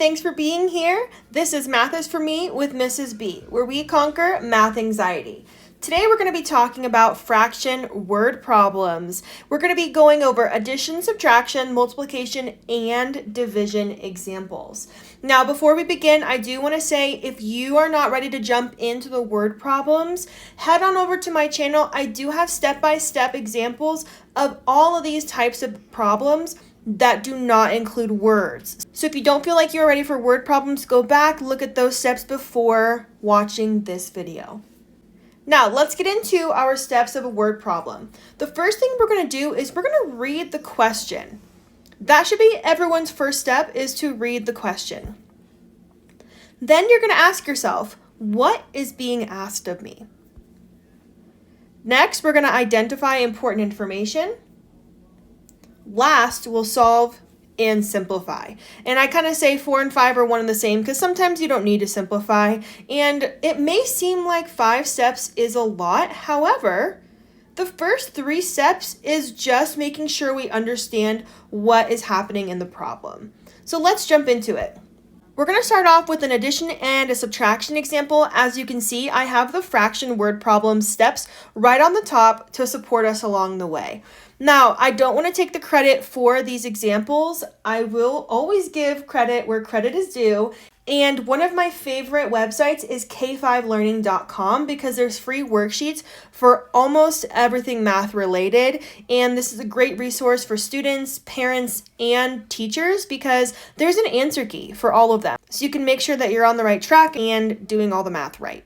thanks for being here. This is Math is for Me with Mrs. B, where we conquer math anxiety. Today we're going to be talking about fraction word problems. We're going to be going over addition, subtraction, multiplication, and division examples. Now, before we begin, I do want to say if you are not ready to jump into the word problems, head on over to my channel. I do have step-by-step examples of all of these types of problems that do not include words. So if you don't feel like you're ready for word problems, go back, look at those steps before watching this video. Now, let's get into our steps of a word problem. The first thing we're going to do is we're going to read the question. That should be everyone's first step, is to read the question. Then you're going to ask yourself, what is being asked of me? Next, we're going to identify important information. Last, we'll solve and simplify. And I kind of say 4 and 5 are one and the same because sometimes you don't need to simplify. And it may seem like 5 steps is a lot. However, the first 3 steps is just making sure we understand what is happening in the problem. So let's jump into it. We're going to start off with an addition and a subtraction example. As you can see, I have the fraction word problem steps right on the top to support us along the way. Now, I don't want to take the credit for these examples. I will always give credit where credit is due. And one of my favorite websites is k5learning.com because there's free worksheets for almost everything math related. And this is a great resource for students, parents, and teachers because there's an answer key for all of them. So you can make sure that you're on the right track and doing all the math right.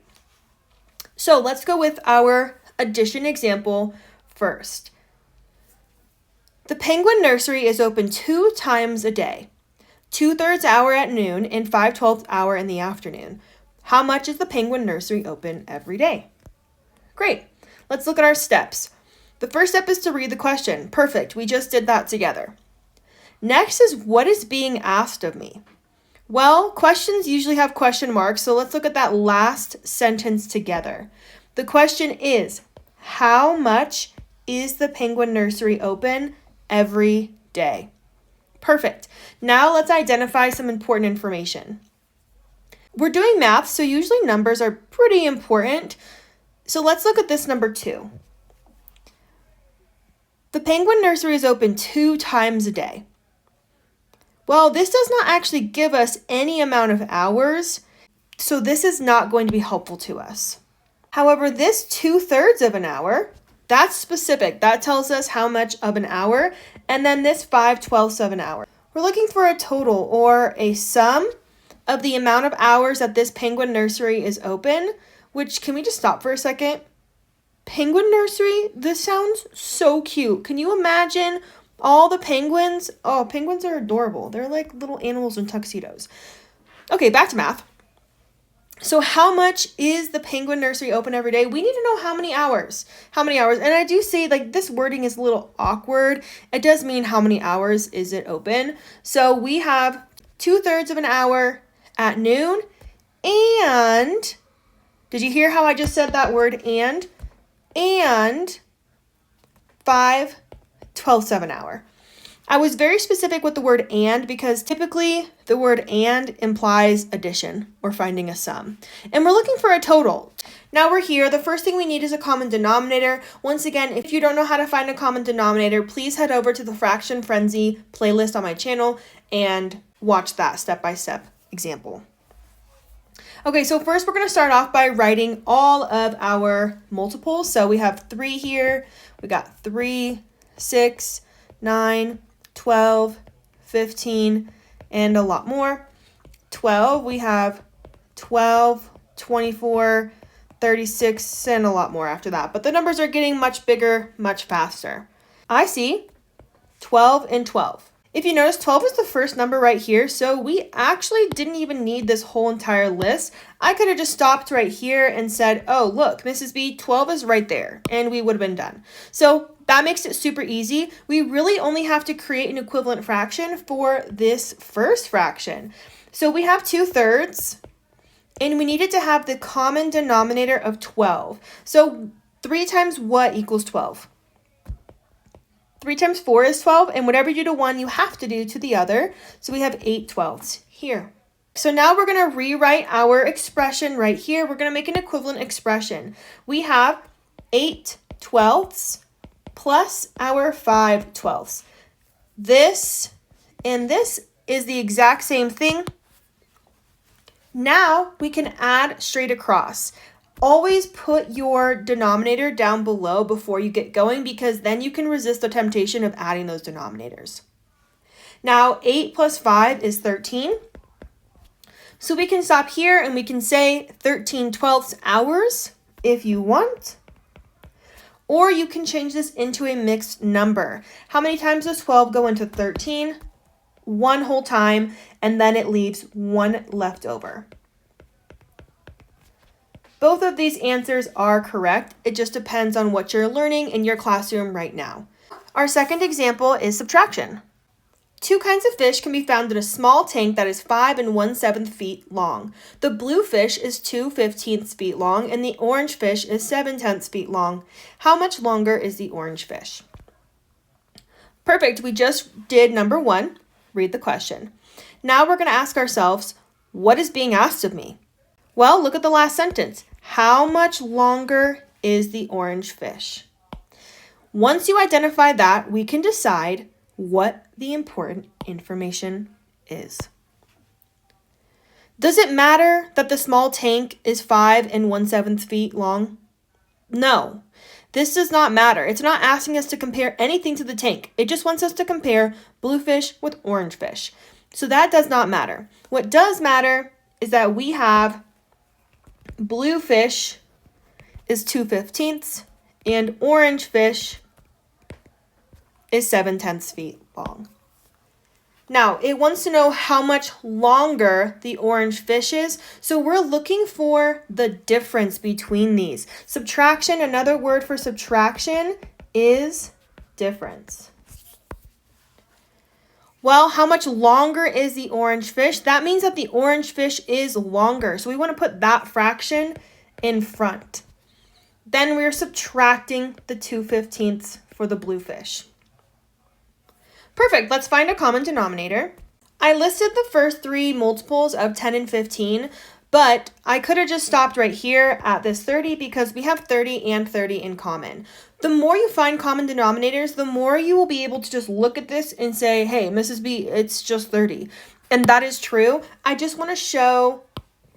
So let's go with our addition example first. The Penguin Nursery is open 2 times a day, 2/3 hour at noon and 5/12 hour in the afternoon. How much is the Penguin Nursery open every day? Great. Let's look at our steps. The first step is to read the question. Perfect. We just did that together. Next is what is being asked of me? Well, questions usually have question marks, so let's look at that last sentence together. The question is, how much is the Penguin Nursery open every day? Perfect. Now let's identify some important information. We're doing math, so usually numbers are pretty important. So let's look at this number 2. The Penguin Nursery is open 2 times a day. Well, this does not actually give us any amount of hours, so this is not going to be helpful to us. However, this 2/3 of an hour, that's specific. That tells us how much of an hour. And then this 5/12 of an hour. We're looking for a total or a sum of the amount of hours that this Penguin Nursery is open, which, can we just stop for a second? Penguin Nursery? This sounds so cute. Can you imagine all the penguins? Oh, penguins are adorable. They're like little animals in tuxedos. Okay, back to math. So how much is the Penguin Nursery open every day? We need to know how many hours. How many hours? And I do say like this wording is a little awkward. It does mean how many hours is it open. So we have 2/3 of an hour at noon. And did you hear how I just said that word and? And 5/12 of an hour. I was very specific with the word and because typically the word and implies addition or finding a sum. And we're looking for a total. Now we're here. The first thing we need is a common denominator. Once again, if you don't know how to find a common denominator, please head over to the Fraction Frenzy playlist on my channel and watch that step-by-step example. Okay, so first we're going to start off by writing all of our multiples. So we have 3 here. We got 3, 6, 9, 12, 15, and a lot more. 12, we have 12, 24, 36, and a lot more after that. But the numbers are getting much bigger, much faster. I see 12 and 12. If you notice, 12 is the first number right here, so we actually didn't even need this whole entire list. I could have just stopped right here and said, oh, look, Mrs. B, 12 is right there, and we would have been done. So that makes it super easy. We really only have to create an equivalent fraction for this first fraction. So we have 2/3, and we needed to have the common denominator of 12. So 3 times what equals 12? 3 times 4 is 12, and whatever you do to one, you have to do to the other. So we have 8/12 here. So now we're going to rewrite our expression right here. We're going to make an equivalent expression. We have 8/12 plus our 5/12. This and this is the exact same thing. Now we can add straight across. Always put your denominator down below before you get going, because then you can resist the temptation of adding those denominators. Now 8 plus 5 is 13. So we can stop here and we can say 13/12 hours if you want. Or you can change this into a mixed number. How many times does 12 go into 13? One whole time, and then it leaves one left over. Both of these answers are correct. It just depends on what you're learning in your classroom right now. Our second example is subtraction. Two kinds of fish can be found in a small tank that is 5 1/7 feet long. The blue fish is 2/15 feet long, and the orange fish is 7/10 feet long. How much longer is the orange fish? Perfect. We just did number 1. Read the question. Now we're going to ask ourselves, what is being asked of me? Well, look at the last sentence. How much longer is the orange fish? Once you identify that, we can decide what the important information is. Does it matter that the small tank is 5 1/7 feet long? No, this does not matter. It's not asking us to compare anything to the tank. It just wants us to compare blue fish with orange fish. So that does not matter. What does matter is that we have blue fish is 2/15 and orange fish is 7/10 feet long. Now, it wants to know how much longer the orange fish is, so we're looking for the difference between these. Subtraction, another word for subtraction is difference. Well, how much longer is the orange fish? That means that the orange fish is longer, so we want to put that fraction in front. Then we're subtracting the 2/15 for the blue fish. Perfect. Let's find a common denominator. I listed the first 3 multiples of 10 and 15, but I could have just stopped right here at this 30 because we have 30 and 30 in common. The more you find common denominators, the more you will be able to just look at this and say, hey, Mrs. B, it's just 30. And that is true. I just want to show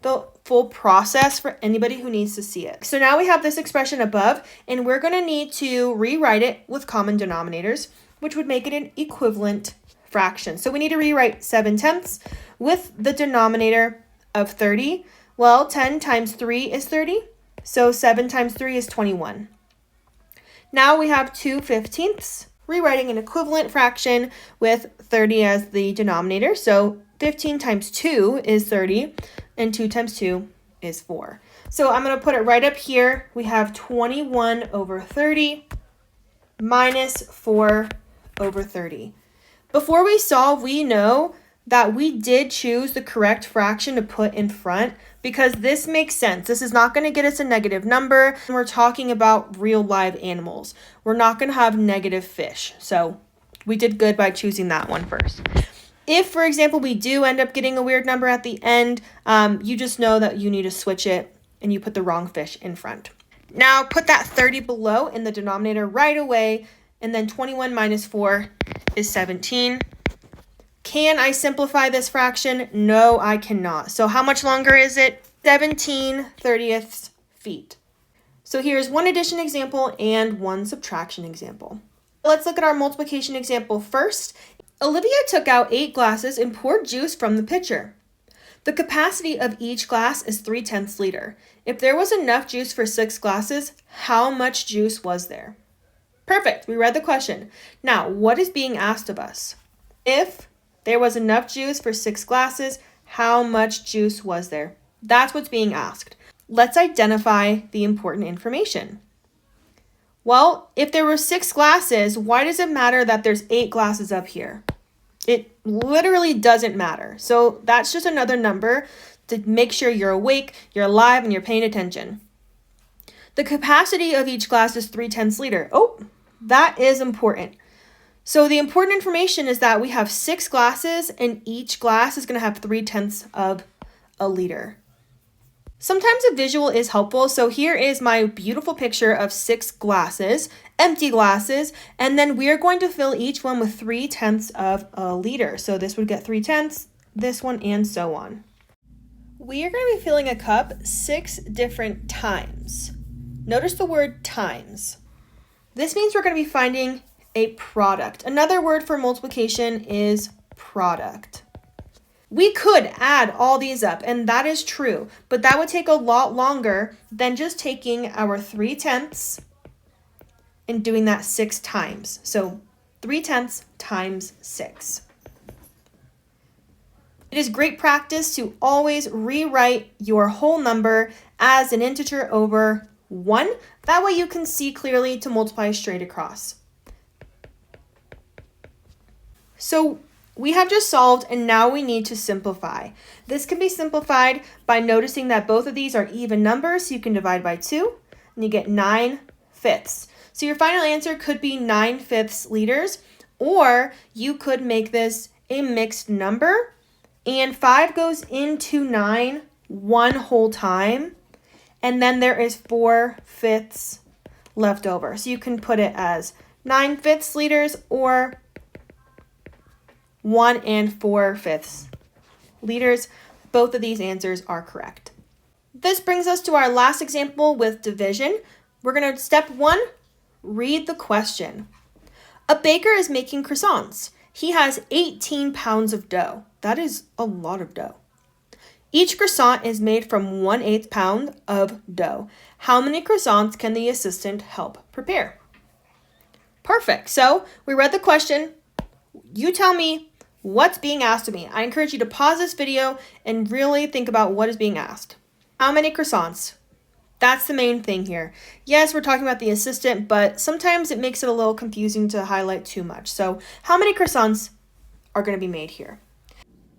the full process for anybody who needs to see it. So now we have this expression above, and we're going to need to rewrite it with common denominators, which would make it an equivalent fraction. So we need to rewrite 7/10 with the denominator of 30. Well, 10 times 3 is 30, so 7 times 3 is 21. Now we have 2/15, rewriting an equivalent fraction with 30 as the denominator. So 15 times 2 is 30, and 2 times 2 is 4. So I'm going to put it right up here. We have 21 over 30 minus 4 over 30. Before we solve, we know that we did choose the correct fraction to put in front because this makes sense. This is not going to get us a negative number. We're talking about real live animals. We're not going to have negative fish. So we did good by choosing that one first. If, for example, we do end up getting a weird number at the end, you just know that you need to switch it and you put the wrong fish in front. Now put that 30 below in the denominator right away, and then 21 minus 4 is 17. Can I simplify this fraction? No, I cannot. So how much longer is it? 17/30 feet. So here's one addition example and one subtraction example. Let's look at our multiplication example first. Olivia took out 8 glasses and poured juice from the pitcher. The capacity of each glass is 3/10 liter. If there was enough juice for 6 glasses, how much juice was there? Perfect. We read the question. Now, what is being asked of us? If there was enough juice for 6 glasses, how much juice was there? That's what's being asked. Let's identify the important information. Well, if there were 6 glasses, why does it matter that there's 8 glasses up here? It literally doesn't matter. So that's just another number to make sure you're awake, you're alive, and you're paying attention. The capacity of each glass is 3/10 liter. Oh, that is important. So the important information is that we have 6 glasses and each glass is going to have 3/10 of a liter. Sometimes a visual is helpful, so here is my beautiful picture of 6 glasses, empty glasses, and then we are going to fill each one with 3/10 of a liter. So this would get 3/10, this one, and so on. We are going to be filling a cup 6 different times. Notice the word times. This means we're going to be finding a product. Another word for multiplication is product. We could add all these up, and that is true, but that would take a lot longer than just taking our 3/10 and doing that 6 times. So 3/10 times 6. It is great practice to always rewrite your whole number as an integer over 1. That way you can see clearly to multiply straight across. So we have just solved, and now we need to simplify. This can be simplified by noticing that both of these are even numbers, so you can divide by 2, and you get 9/5. So your final answer could be 9/5 liters, or you could make this a mixed number, and 5 goes into 9 one whole time, and then there is 4/5 left over. So you can put it as 9/5 liters or 1 4/5 liters. Both of these answers are correct. This brings us to our last example with division. We're going to step 1, read the question. A baker is making croissants. He has 18 pounds of dough. That is a lot of dough. Each croissant is made from 1/8 pound of dough. How many croissants can the assistant help prepare? Perfect. So we read the question. You tell me what's being asked of me. I encourage you to pause this video and really think about what is being asked. How many croissants? That's the main thing here. Yes, we're talking about the assistant, but sometimes it makes it a little confusing to highlight too much. So how many croissants are going to be made here?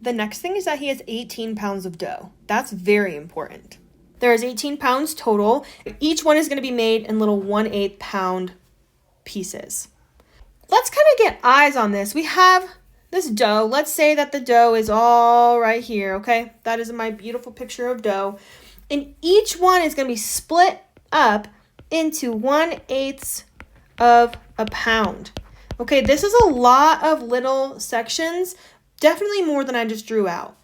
The next thing is that he has 18 pounds of dough. That's very important. There is 18 pounds total. Each one is going to be made in little 1/8 pound pieces. Let's kind of get eyes on this. We have this dough. Let's say that the dough is all right here, okay? That is my beautiful picture of dough. And each one is going to be split up into 1/8 of a pound. Okay, this is a lot of little sections, definitely more than I just drew out.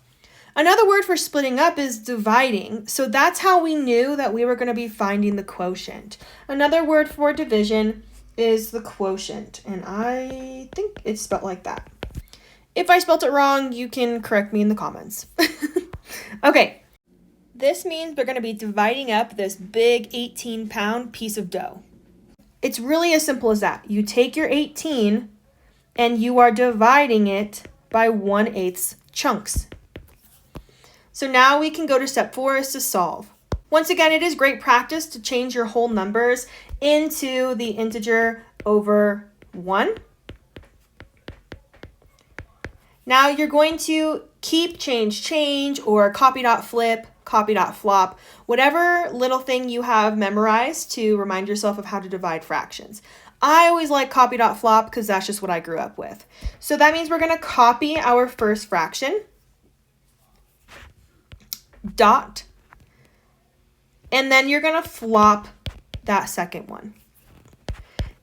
Another word for splitting up is dividing. So that's how we knew that we were going to be finding the quotient. Another word for division is the quotient, and I think it's spelled like that. If I spelled it wrong, you can correct me in the comments. Okay, this means we're going to be dividing up this big 18-pound piece of dough. It's really as simple as that. You take your 18 and you are dividing it by 1/8 chunks. So now we can go to step 4 is to solve. Once again, it is great practice to change your whole numbers into the integer over 1. Now you're going to keep, change, or copy.flip, copy.flop, whatever little thing you have memorized to remind yourself of how to divide fractions. I always like copy.flop because that's just what I grew up with. So that means we're going to copy our first fraction, dot, and then you're going to flop that second one.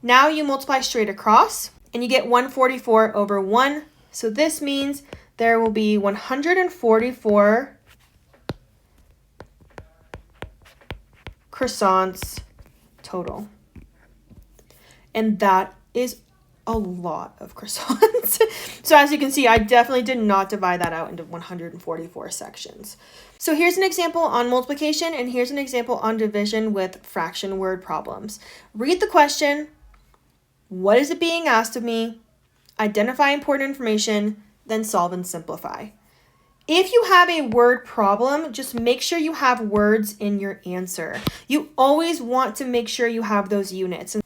Now you multiply straight across and you get 144 over 1. So this means there will be 144 croissants total. And that is a lot of croissants. So as you can see, I definitely did not divide that out into 144 sections. So here's an example on multiplication, and here's an example on division with fraction word problems. Read the question. What is it being asked of me? Identify important information, then solve and simplify. If you have a word problem, just make sure you have words in your answer. You always want to make sure you have those units.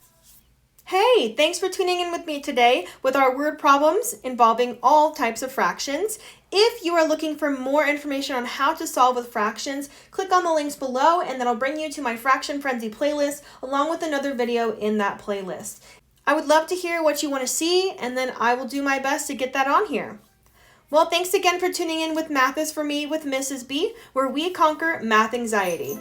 Hey, thanks for tuning in with me today with our word problems involving all types of fractions. If you are looking for more information on how to solve with fractions, click on the links below and that'll bring you to my Fraction Frenzy playlist along with another video in that playlist. I would love to hear what you want to see, and then I will do my best to get that on here. Well, thanks again for tuning in with Math is for Me with Mrs. B, where we conquer math anxiety.